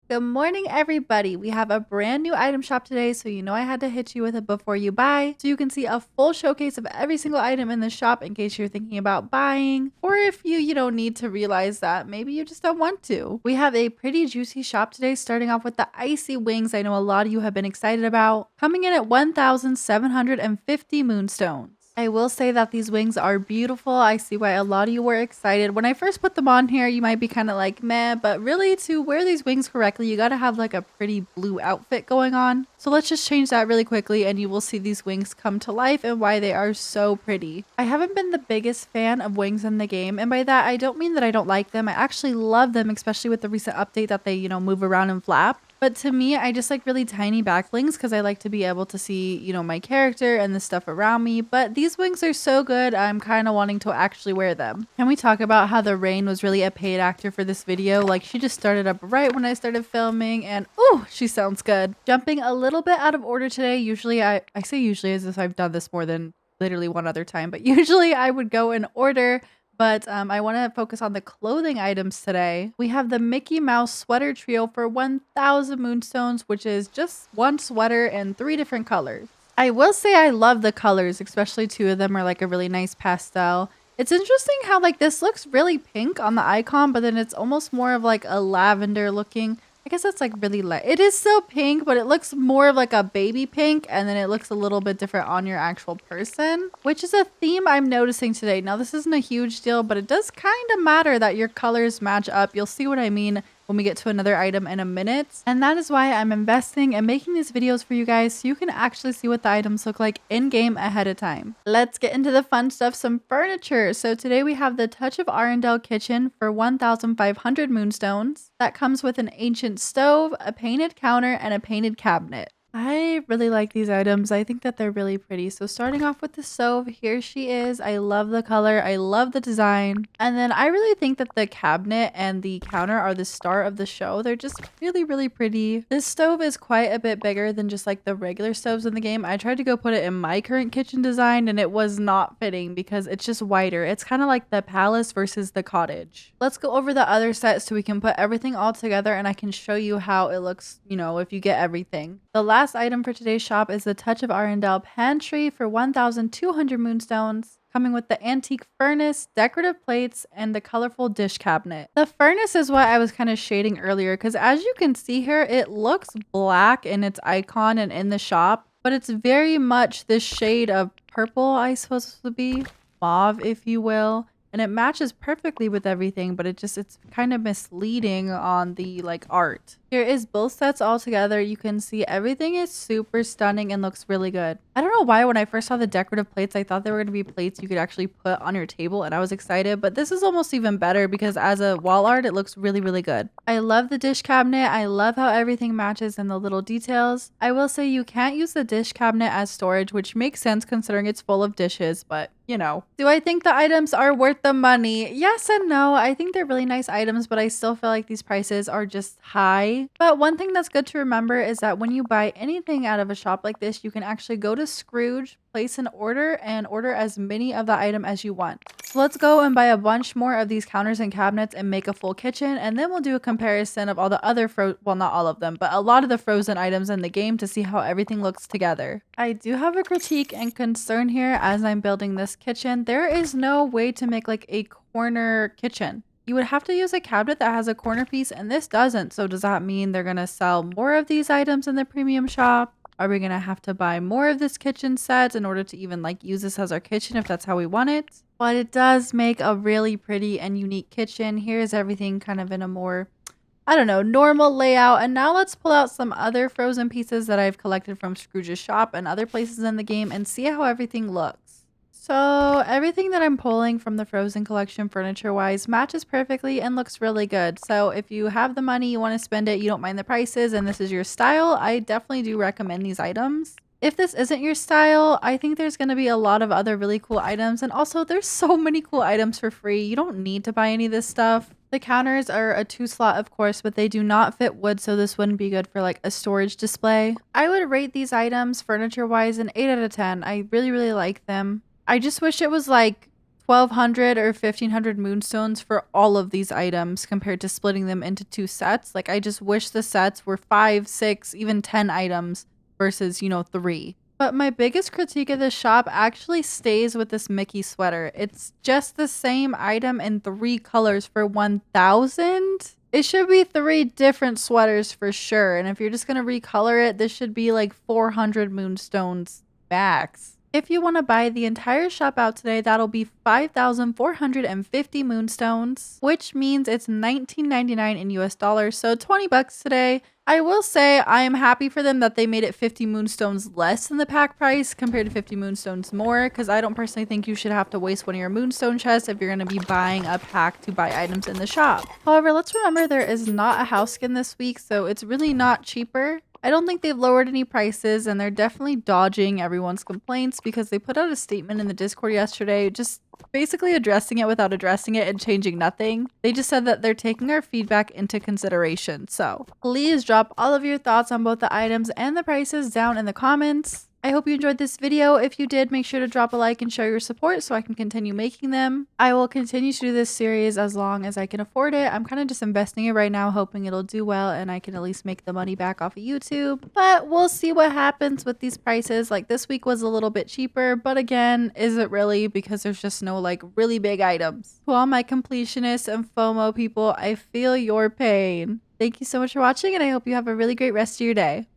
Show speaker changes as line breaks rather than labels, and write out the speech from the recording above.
Good morning, everybody. We have a brand new item shop today, so you know I had to hit you with it before you buy, so you can see a full showcase of every single item in the shop in case you're thinking about buying, or if you don't need to realize that maybe you just don't want to. We have a pretty juicy shop today, starting off with the icy wings I know a lot of you have been excited about, coming in at 1,750 moonstones. I will say that these wings are beautiful. I see why a lot of you were excited. When I first put them on here, you might be kind of like, meh, but really to wear these wings correctly, you got to have like a pretty blue outfit going on. So let's just change that really quickly and you will see these wings come to life and why they are so pretty. I haven't been the biggest fan of wings in the game, and by that, I don't mean that I don't like them. I actually love them, especially with the recent update that they, move around and flap. But to me, I just like really tiny backlings because I like to be able to see, my character and the stuff around me. But these wings are so good, I'm kind of wanting to actually wear them. Can we talk about how the rain was really a paid actor for this video? Like, she just started up right when I started filming and ooh, she sounds good. Jumping a little bit out of order today. Usually I say usually as if I've done this more than literally one other time, but usually I would go in order. But I want to focus on the clothing items today. We have the Mickey Mouse sweater trio for 1,000 moonstones, which is just one sweater in 3 different colors. I will say I love the colors, especially 2 of them are like a really nice pastel. It's interesting how like this looks really pink on the icon, but then it's almost more of like a lavender looking. I guess that's like really light. It is still pink, but it looks more of like a baby pink, and then it looks a little bit different on your actual person, which is a theme I'm noticing today. Now, this isn't a huge deal, but it does kind of matter that your colors match up. You'll see what I mean when we get to another item in a minute. And that is why I'm investing and making these videos for you guys so you can actually see what the items look like in-game ahead of time. Let's get into the fun stuff, some furniture. So today we have the Touch of Arendelle kitchen for 1,500 moonstones. That comes with an ancient stove, a painted counter, and a painted cabinet. I really like these items. I think that they're really pretty. So starting off with the stove, here she is. I love the color. I love the design. And then I really think that the cabinet and the counter are the star of the show. They're just really, really pretty. This stove is quite a bit bigger than just like the regular stoves in the game. I tried to go put it in my current kitchen design and it was not fitting because it's just wider. It's kind of like the palace versus the cottage. Let's go over the other set so we can put everything all together and I can show you how it looks, if you get everything. The last item for today's shop is the Touch of Arendelle pantry for 1,200 moonstones, coming with the antique furnace, decorative plates, and the colorful dish cabinet. The furnace is what I was kind of shading earlier because as you can see here, it looks black in its icon and in the shop, but it's very much this shade of purple, I suppose it would be, mauve if you will. And it matches perfectly with everything, but it's kind of misleading on the like art. Here is both sets all together. You can see everything is super stunning and looks really good. I don't know why when I first saw the decorative plates, I thought they were going to be plates you could actually put on your table and I was excited, but this is almost even better because as a wall art, it looks really, really good. I love the dish cabinet. I love how everything matches and the little details. I will say you can't use the dish cabinet as storage, which makes sense considering it's full of dishes, but do I think the items are worth the money? Yes and no. I think they're really nice items, but I still feel like these prices are just high. But one thing that's good to remember is that when you buy anything out of a shop like this, you can actually go to Scrooge, place an order, and order as many of the item as you want. So let's go and buy a bunch more of these counters and cabinets and make a full kitchen, and then we'll do a comparison of all the other well, not all of them, but a lot of the frozen items in the game to see how everything looks together. I do have a critique and concern here as I'm building this kitchen. There is no way to make like a corner kitchen. You would have to use a cabinet that has a corner piece, and this doesn't. So does that mean they're going to sell more of these items in the premium shop? Are we going to have to buy more of this kitchen set in order to even like use this as our kitchen if that's how we want it? But it does make a really pretty and unique kitchen. Here's everything kind of in a more, I don't know, normal layout. And now let's pull out some other frozen pieces that I've collected from Scrooge's shop and other places in the game and see how everything looks. So everything that I'm pulling from the Frozen collection furniture wise matches perfectly and looks really good. So if you have the money, you want to spend it, you don't mind the prices, and this is your style, I definitely do recommend these items. If this isn't your style, I think there's going to be a lot of other really cool items. And also there's so many cool items for free. You don't need to buy any of this stuff. The counters are a 2-slot, of course, but they do not fit wood, so this wouldn't be good for like a storage display. I would rate these items furniture wise an 8 out of 10. I really, really like them. I just wish it was like 1,200 or 1,500 moonstones for all of these items compared to splitting them into 2 sets. Like, I just wish the sets were 5, 6, even 10 items versus, 3. But my biggest critique of this shop actually stays with this Mickey sweater. It's just the same item in 3 colors for 1,000. It should be 3 different sweaters for sure. And if you're just going to recolor it, this should be like 400 moonstones max. If you want to buy the entire shop out today, that'll be 5,450 moonstones, which means it's $19.99 in US dollars, so 20 bucks today. I will say I am happy for them that they made it 50 moonstones less than the pack price compared to 50 moonstones more, because I don't personally think you should have to waste one of your moonstone chests if you're going to be buying a pack to buy items in the shop. However, let's remember there is not a house skin this week, so it's really not cheaper. I don't think they've lowered any prices, and they're definitely dodging everyone's complaints because they put out a statement in the Discord yesterday just basically addressing it without addressing it and changing nothing. They just said that they're taking our feedback into consideration. So please drop all of your thoughts on both the items and the prices down in the comments. I hope you enjoyed this video. If you did, make sure to drop a like and show your support so I can continue making them. I will continue to do this series as long as I can afford it. I'm kind of just investing it right now, hoping it'll do well and I can at least make the money back off of YouTube. But we'll see what happens with these prices. Like, this week was a little bit cheaper, but again, is it really? Because there's just no like really big items. To all my completionists and FOMO people, I feel your pain. Thank you so much for watching, and I hope you have a really great rest of your day.